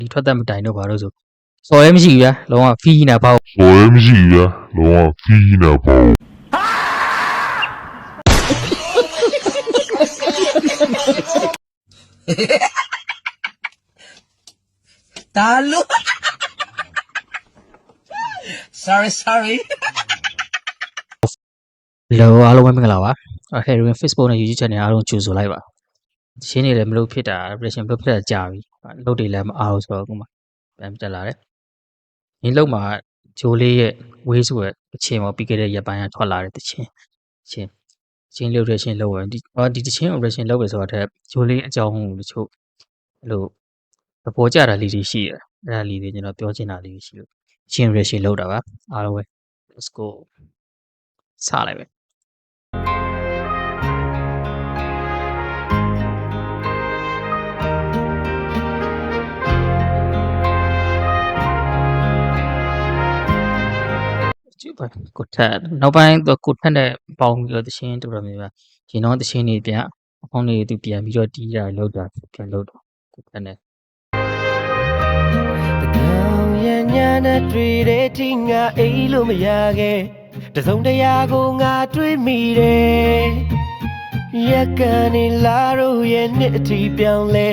ဒီထွက်သက်မတိုင်တော့ဘာလို့ဆိုစော်ရဲမရှိဘူးဗျာလုံးဝဖီးနေတာပေါ့ Talo. Sorry. လောအားလုံးပဲမင်္ဂလာပါအဲ့ဒီ Facebook နဲ့ YouTube channel အားလုံးကြိုဆိုလိုက်ပါရှင်းနေတယ်မလို့ဖြစ်တာ operation ဖြစ်တာကြာပြီလုပ်တွေလည်းမအားဘူးဆိုတော့အခုမှပြန်တက်လာတယ်ရင်းလုံးမှာဂျိုးလေးရဲ့ဝေးဆိုတဲ့အချင်းပေါ်ပြီးခဲ့တဲ့ရက်ပိုင်းကထွက်လာတဲ့တချင်းလုပ်တဲ့ချင်းလုပ်ဝင်ဒီတချင်း operation လုပ်ပဲဆိုတော့ဂျိုးလေးအကြောင်းတချို့အဲ့လိုသဘောကျတာလေးတွေရှိတယ်အဲ့ဒါလေးတွေကျွန်တော်ပြောချင်တာလေးရှိလို့ချင်း operation လုပ်တာပါအားလုံးပဲ let's go စလိုက်ပဲကိုထက်နောက်ပိုင်းကိုထက်နဲ့ပေါင်းပြီးတော့တချင်းတူတော်မျိုးပဲရင်တော့တချင်းတွေပြန်အဖောင်းတွေသူပြန်ပြီးတော့တီးတာလောက်တာပြန်လောက်တော့ကိုထက်နဲ့ ညာနဲ့တွေ့တဲ့ဒီငါအိမ်လို့မရခဲ့တစုံတရာကိုငါတွေ့မိတယ်ရက်ကနေလာတော့ရဲ့နှစ်အထိပြောင်းလဲ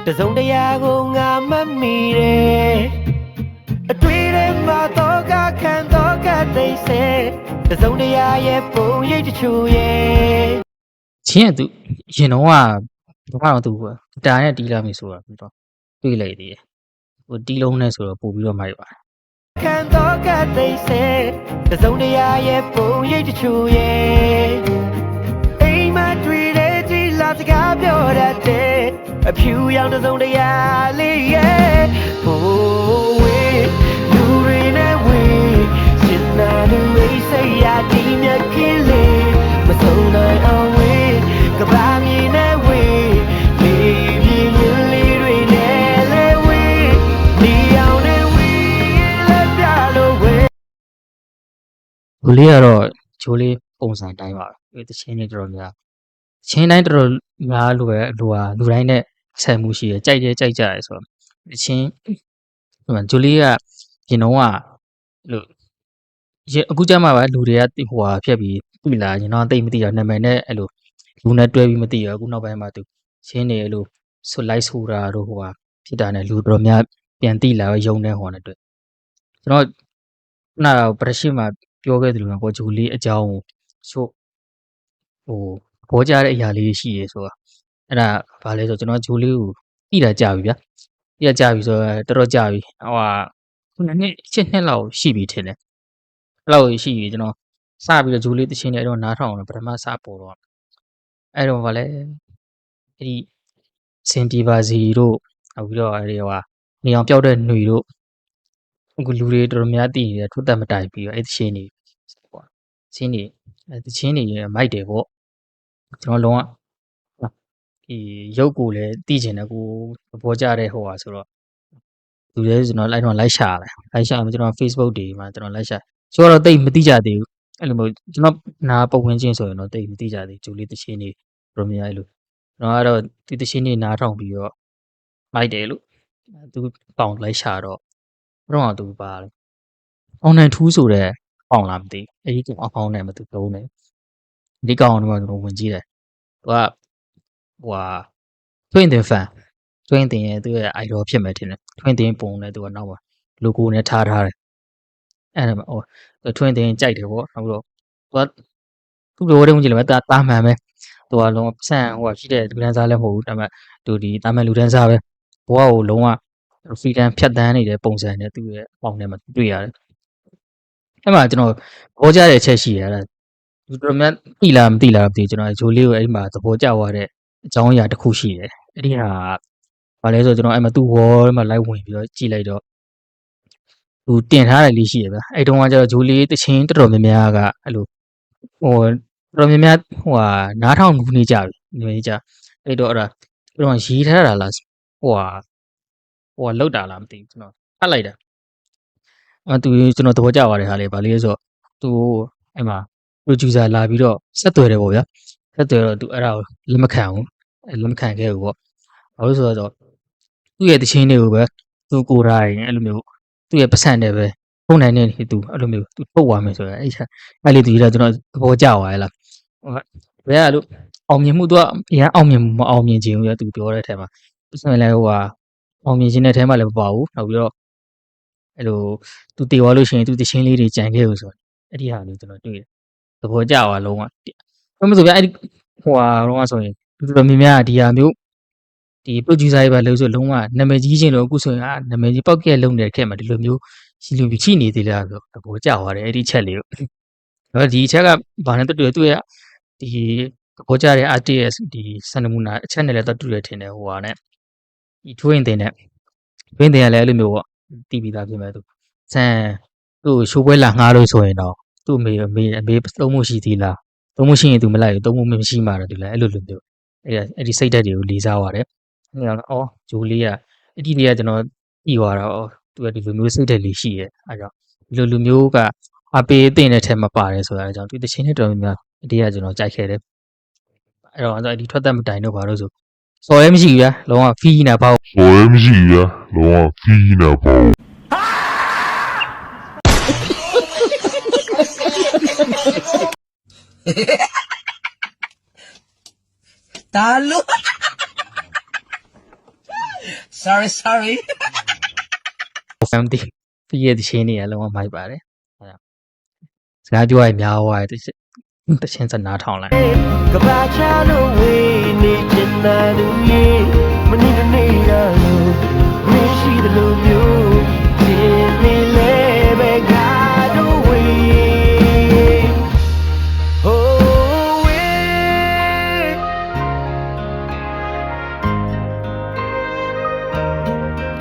တစုံတရာကိုငါမမိတယ်အတွေ့ထဲမှာတော့ခံတော့သိစေတစုံတရာရဲ့ပုံရိပ်တချို့ရဲ့ချင်းသူရင်တော့ကတော့သူတာနဲ့တီးလာပြီဆိုတာပြီးတော့တွေ့လိုက်သေးတယ်ဟိုတီးလုံးနဲ့ဆိုတော့ပို့ပြီးတော့မိုက်ပါခံတော့သိစေတစုံတရာရဲ့ပုံရိပ်တချို့ရဲ့အိမ်မှာတွေ့တဲ့ဒီလာစကားပြောတတ်တဲ့အဖြူရောင်တစုံတရာလေးရဲ့ဟိုဝေးလူတွေနဲ့ဝေးစင်နာလူတွေစိတ်ရဒီမြက်ခင်လေးမဆုံးနိုင်အောင်ဝေးကဘာမြင်နဲ့ဝေးလေးပြင်းလေးတွေနဲ့လဲဝေးဒီအောင်နဲ့ဝေးလက်ပြလို့ဝေးလူလေးကတော့ဂျိုးလေးပုံစံတိုင်းပါပဲတချင်းတွေတော်တော်များချင်းတိုင်းတော်တော်များလို့ပဲလူတိုင်းနဲ့ဆက်မှုရှိရကြိုက်ကြရဆိုတော့တချင်းဂျိုးလေးကရင်တော့လို့အခုကျမှပဲလူတွေကဟိုဟာဖြတ်ပြီးပြီလားရင်တော့တိတ်မသိရနာမည်နဲ့အဲ့လိုလူနဲ့တွဲပြီးမသိရအခုနောက်ပိုင်းမှာသူချင်းနေအဲ့လိုဆိုလိုက်ဆိုတာတို့ဟိုဟာဖြစ်တာနဲ့လူတော်များပြန်သိလာရုံနဲ့ဟိုနဲ့တွေ့ကျွန်တော်ခုနကပရရှိမှာပြောခဲ့သလိုပေါ့ဂျိုလေးအကြောင်းကိုချို့ဟိုဘောကြတဲ့အရာလေးရှိရဲဆိုတာအဲ့ဒါဘာလဲဆိုကျွန်တော်ဂျိုလေးကိုတိတာကြာပြီဗျာတိတာကြာပြီဆိုတော့တော်တော်ကြာပြီဟိုဟာခုနှစ်နှစ်လောက်ရှိပြီထင်တယ်အဲ့လောက်ရှိပြီကျွန်တော်စပြီးတော့ဂျိုလေးတချင်းနဲ့အဲ့တော့နားထောင်တော့ပထမစပေါ်တော့အဲ့တော့ဘာလဲအဲ့ဒီစင်တီပါစီတို့နောက်ပြီးတော့အဲ့ဒီဟိုနေအောင်ပြောက်တဲ့ຫນွေတို့အခုလူတွေတော်တော်များတည်နေတယ်ထွတ်တက်မတိုင်ပြီးတော့အဲ့တချင်းနေပေါ့ချင်းနေအဲ့တချင်းနေမိုက်တယ်ပေါ့ကျွန်တော်လုံးဝဒီရုပ်ကိုလည်းတည်ကျင်တယ်ကိုသဘောကျတဲ့ဟိုဟာဆိုတော့လူတွေကျွန်တော်လိုက်ရှာမယ်ကျွန်တော် Facebook တွေမှာကျွန်တော်လိုက်ရှာဆိုတော့တိတ်မတိကြသေးဘူးအဲ့လိုမျိုးကျွန်တော်နားပုံဝင်ချင်းဆိုရင်တော့တိတ်မတိကြသေးဂျူလေးတချင်းနေတော်တော်များအဲ့လိုကျွန်တော်ကတော့ဒီတချင်းနေနားထောင်ပြီးတော့မိုက်တယ်လို့သူပေါင်လိုက်ရှာတော့တော့သူပါလေအောင်နိုင်ထူးဆိုတဲ့ပေါင်လားမသိအဲ့ဒီကောင်အပေါင်းနဲ့မသူလုံးနေဒီကောင်ကတော့ကျွန်တော်ဝင်ကြည့်တယ်သူကဟိုဟာတွင်းတင်ဖန်တွင်းတင်ရဲ့သူရဲ့ idol ဖြစ်မယ်ထင်တယ်တွင်းတင်ပုံနဲ့သူကနောက်မှာ logo နဲ့ထားတယ်အဲ့ဒါဟိုတွင်းတင်ကြိုက်တယ်ပေါ့နောက်ပြီးတော့သူလိုတဲ့ဝင်ကြည့်လည်းတာမှန်ပဲသူကလုံးဝဆန်ဟိုရှိတဲ့လူတန်းစားလည်းမဟုတ်ဘူးဒါပေမဲ့သူဒီတာမှန်လူတန်းစားပဲဘဝကိုလုံးဝfreedom ဖြတ်တန်းနေတဲ့ပုံစံနဲ့သူ့ရဲ့ပေါင်ထဲမှာတွေ့ရတယ်အဲ့မှာကျွန်တော်သဘောကျတဲ့အချက်ရှိတယ်အဲ့ဒါသူတော်များသိလားမသိလားမသိကျွန်တော်ဂျိုလေးကိုအဲ့မှာသဘောကျသွားတဲ့အကြောင်းအရာတစ်ခုရှိတယ်အဲ့ဒီဟာဘာလဲဆိုကျွန်တော်အဲ့မှာသူ့ wall မှာ live ဝင်ပြီးတော့ကြည့်လိုက်တော့သူတင်ထားတယ်လေးရှိရဗျအဲ့တုန်းကကျတော့ဂျိုလေးတချင်းတော်တော်များများကအဲ့လိုဟိုတော်တော်များများဟိုဟာနားထောင်နေကြပြီနေကြအဲ့တော့အဲ့ဒါရေးထားတာလားဟိုဟာလောက်တာလားမသိဘူးကျွန်တော်ဖတ်လိုက်တာသူကျွန်တော်သဘောကျပါတယ်ဟာလေဗာလေးဆိုတော့သူအဲ့မှာ producer လာပြီးတော့ဆက်သွယ်တယ်ပေါ့ဗျာဆက်သွယ်တော့သူအဲ့ဒါကိုလက်မခံဘူးလက်မခံခဲ့ဘူးပေါ့ဘာလို့ဆိုတော့သူ့ရဲ့တချင်းတွေကိုပဲ သူကိုယ်တိုင်အဲ့လိုမျိုးသူ့ရဲ့ပတ်စံနဲ့ပဲဖုန်းနိုင်နေသူအဲ့လိုမျိုးသူထုတ်သွားမယ်ဆိုရင်အဲ့လေးသူကြီးတော့ကျွန်တော်သဘောကျသွားရလားဘယ်ကလို့အောင်မြင်မှုသူကအရင်အောင်မြင်မှုမအောင်မြင်ခြင်းဘူးရသူပြောတဲ့အထက်မှာပတ်စံလည်းဟိုဟာအောင်မြင်ခြင်းတဲ့ထဲမှာလည်းမပါဘူးနောက်ပြီးတော့အဲ့လိုသူတည်သွားလို့ရှိရင်သူတချင်းလေးတွေကြံခဲ့လို့ဆိုအဲ့ဒီဟာလေးကျွန်တော်တွေ့တယ်သဘောကျသွားလုံးဝဘာလို့ဆိုဗျအဲ့ဒီဟိုဟာတော့ဆိုရင်သူတော်များများဒီဟာမျိုးဒီ producer တွေပဲလို့ဆိုလုံးဝနာမည်ကြီးခြင်းလို့အခုဆိုရင်နာမည်ကြီးပောက်ကဲလုံးနေတဲ့ခဲ့မှာဒီလိုမျိုးရှိလို့ချိနေသေးလားဆိုသဘောကျသွားတယ်အဲ့ဒီချက်လေးကိုအဲ့ဒီချက်ကဘာနဲ့တူတယ်သူရဲ့ဒီသဘောကျတဲ့ artist ဒီစံနမူနာအချက်နဲ့လည်းတူတယ်ထင်တယ်ဟိုဟာနဲ့ဒီထွင်းတင်ကလည်းအဲ့လိုမျိုးပေါ့တီးပြီးသားပြင်မဲ့သူဆန်သူ့ရှိုးပွဲလာငှားလို့ဆိုရင်တော့သူ့အမေသုံးမှုရှိသေးလားသုံးမှုရှိရင်သူမလိုက်ဘူးသုံးမှုမရှိမှတော့သူလည်းအဲ့လိုလိုမျိုးအဲ့ဒီစိတ်ဓာတ်တွေကိုလေးစားရတယ်အဲ့တော့ဂျိုလေးကအဲ့ဒီတွေကကျွန်တော်ပြီးသွားတော့သူကဒီလိုမျိုးစိတ်ဓာတ်လေးရှိရဲ့အဲ့ကြောင့်ဒီလိုလူမျိုးကအပေးအသင့်တဲ့ထဲမှာပါတယ်ဆိုတာအကြောင်းဒီတချင်းနဲ့တော်များအတေးကကျွန်တော်ကြိုက်ခဲ့တယ်အဲ့တော့ဒီထွက်သက်မတိုင်တော့ဘာလို့ဆိုစော်ရဲမရှိဘူးဗျာလုံးဝဖီးနေတာပေါ့ Talo. Sorry. ဖမ်တီဖီးရဲ့တချင်းတွေကလုံးဝမိုက်ပါတယ်အဲ့ဒါစကားပြောရများသွားတယ်တချင်းစနားထောင်လိုက် ကဘာချလို့ဝေးနေချင်တဲ့လူကြီးမနေတနေရလို့မရှိတဲ့လူမျိုးဒီနေလေပဲကတော့ဝေး Oh we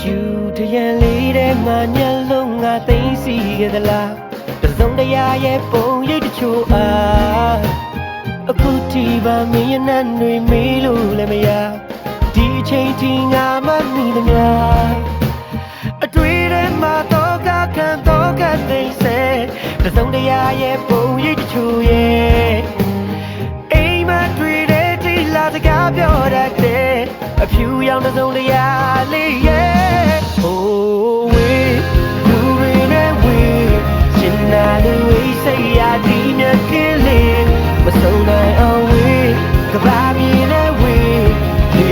ကျူတရန်လေးတဲ့ငါညလုံးငါသိစီခဲ့သလားတစုံတရာရဲ့ပုံရိပ်တချို့အားအခုတီပါမင်းရဲ့နဲ့တွေမေးလို့လည်းမရဒီအချိန်ထိငါမမိသမျှအတွေ့ထဲမှာတော့ကသိစေတစုံတရာရဲ့ပုံရိပ်တချို့ရဲ့အိမ်မတွေ့တဲ့ဒီလာစကားပြောတတ်တဲ့အဖြူရောင်တစုံတရာလေးရဲ့ Oh we do weရှင်နာလူဝေးစိတ်ရဒီမြတ်ကလေးမဆုံးနိုင်အောင်ဝေးကဘာမြင်လဲဝေးဒီ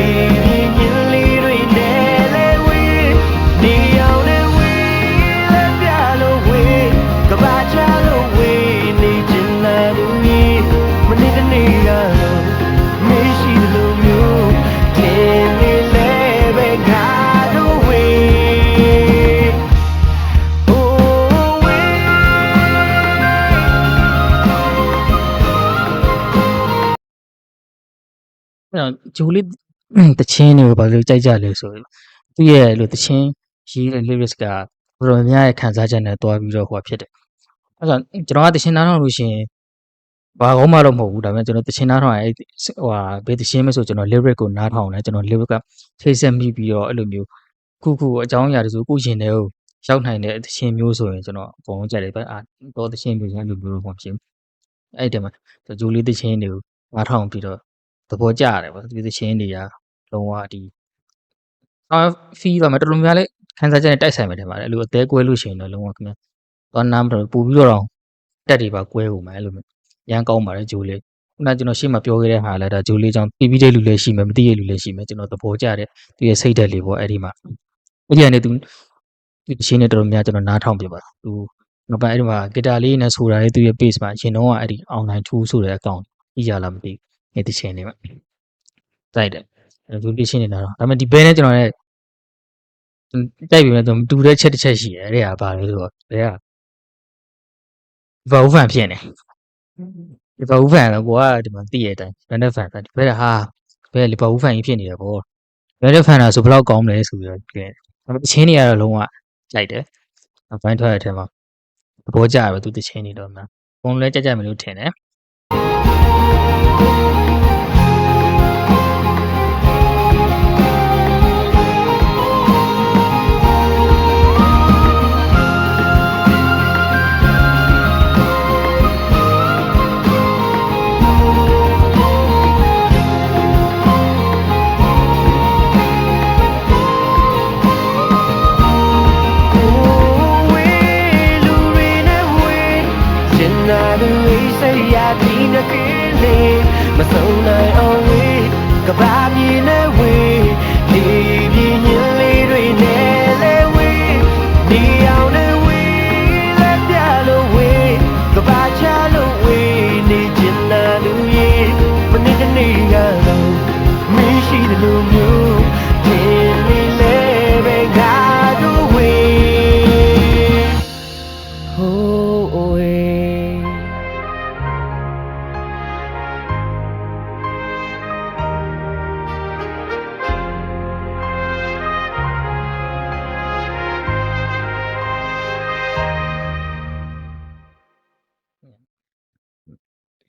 မြင်လေးတွေနဲ့လဲဝေးဒီအောင်လဲဝေးလဲပြလို့ဝေးကဘာချလို့ဝေးနေချင်တဲ့လူကြီးမနေတနေရလို့မရှိလို့မျိုးတင်နေလဲပဲငါတို့ဝေး ဂျိုလေးတချင်းတွေကိုဘာလို့ကြိုက်ကြလဲဆိုတော့သူ့ရဲ့လို့တချင်းရေးတဲ့ lyrics ကဘယ်လိုများရဲ့ခံစားချက်နဲ့တွားပြီးတော့ဟိုဖြစ်တယ်အဲ့တော့ကျွန်တော်ကတချင်းနားထောင်လို့ရှိရင်ဘာကောင်းမှတော့မဟုတ်ဘူးဒါပေမဲ့ကျွန်တော်တချင်းနားထောင်ရင်ဟိုဟာဘယ်တချင်းမဆိုကျွန်တော် lyric ကိုနားထောင်တယ်ကျွန်တော် lyric ကထိတ်ဆက်မိပြီးတော့အဲ့လိုမျိုးခုအကြောင်းအရာတစုကိုရှင်တဲ့ကိုရောက်နိုင်တဲ့တချင်းမျိုးဆိုရင်ကျွန်တော်အကုန်လုံးကြိုက်တယ်ပဲတော့တချင်းမျိုးဆိုရင်အဲ့လိုမျိုးတော့မဖြစ်ဘူးအဲ့ဒီတည်းမှာဂျိုလေးတချင်းတွေကိုနားထောင်ပြီးတော့သဘောကျရတယ်ပေါ့ဒီသချင်းတွေကလုံးဝဒီဖီးတော့မတော်တော်များလေးခန်းစားချက်နဲ့တိုက်ဆိုင်မယ်တယ်ပါတယ်အဲ့လိုအသေးကွဲလို့ရှိရင်တော့လုံးဝခင်ဗျသွားနားမတော်ပူပြီးတော့တက်တွေပါကွဲကုန်မယ်အဲ့လိုမျိုးရမ်းကောင်းပါတယ်ဂျိုလေးခုနကျွန်တော်ရှေ့မှာပြောခဲ့တဲ့ဟာလည်းဒါဂျိုလေးကြောင့်ပြီးတဲ့လူလည်းရှိမယ်မသိတဲ့လူလည်းရှိမယ်ကျွန်တော်သဘောကျတဲ့သူရဲ့စိတ်ဓာတ်လေးပေါ့အဲ့ဒီမှာအဲ့ဒီကနေသူတချင်းနဲ့တော်တော်များကျွန်တော်နားထောင်ပြပါသူနောက်ပိုင်းအဲ့ဒီမှာဂီတာလေးနဲ့ဆိုတာလေးသူရဲ့ bass မှာရှင်တော့အဲ့ဒီ online tool ဆိုတဲ့အကောင့်ကြီးရလားမသိဘူးအဲ့ဒီချင်းလေးမှာတိုက်တယ်သူတချင်းနေတာတော့ဒါပေမဲ့ဒီဘဲနဲ့ကျွန်တော်လည်းတိုက်ပြီမဲ့သူတူတဲ့ချက်တစ်ချက်ရှိတယ်အဲ့ဒါကဘာလဲဆိုတော့ဘဲကဘာဥဖန်ဖြစ်နေဒီဘာဥဖန်တော့ကိုကဒီမှာသိရတဲ့အတိုင်းဘဲနဲ့ဖန်ဒီဘဲကဟာဘဲလေဘာဥဖန်ကြီးဖြစ်နေတယ်ပေါ့ဘဲနဲ့ဖန်တာဆိုဘယ်လောက်ကောင်းမလဲဆိုပြီးတော့ပြင်ဒါပေမဲ့တချင်းတွေကတော့လုံးဝကြိုက်တယ်ဘိုင်းထွက်တဲ့အထက်မှာသဘောကျရပဲသူတချင်းတွေတော့မှဘုံလဲကြမယ်လို့ထင်တယ်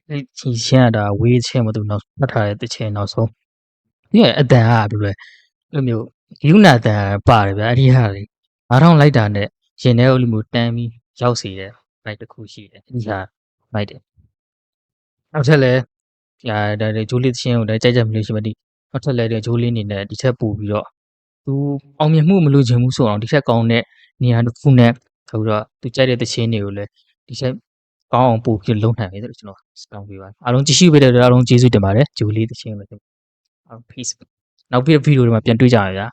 ဒီချင်းကဒါဝေးချင်းမသူနောက်ဖတ်ထားတဲ့တချင်းနောက်ဆုံးဒီကအတန်ကဘယ်လိုလဲအဲ့လိုမျိုးယူနာတန်ပါတယ်ဗျာအဲ့ဒီဟာလေ9000လိုက်တာနဲ့ရင်ထဲကိုလိုမျိုးတန်းပြီးရောက်စီတယ်လိုက်တစ်ခုရှိတယ်ဒီဟာလိုက်တယ်နောက်ထပ်လည်းဒါဂျိုးလေးတချင်းကိုလည်းကြိုက်ကြမလို့ရှိမှဒီနောက်ထပ်လည်းဂျိုးလေးအနေနဲ့ဒီချက်ပို့ပြီးတော့သူအောင်မြင်မှုမလို့ခြင်းမှုဆိုအောင်ဒီချက်ကောင်းတဲ့နေရာတစ်ခုနဲ့ဆိုတော့သူကြိုက်တဲ့တချင်းတွေကိုလည်းဒီချက်ကောင်းအောင်ပို့ပြီးလုံနိုင်ပြီဆိုတော့ကျွန်တော်စတောင်းပေးပါအားလုံးကြည့်ရှုပေးတဲ့အတွက်အားလုံးကျေးဇူးတင်ပါတယ်ဂျိုးလေးတချင်းလည်းအားလုံး peace နောက်ပြီးဗီဒီယိုတွေမှာပြန်တွေ့ကြရဗျာ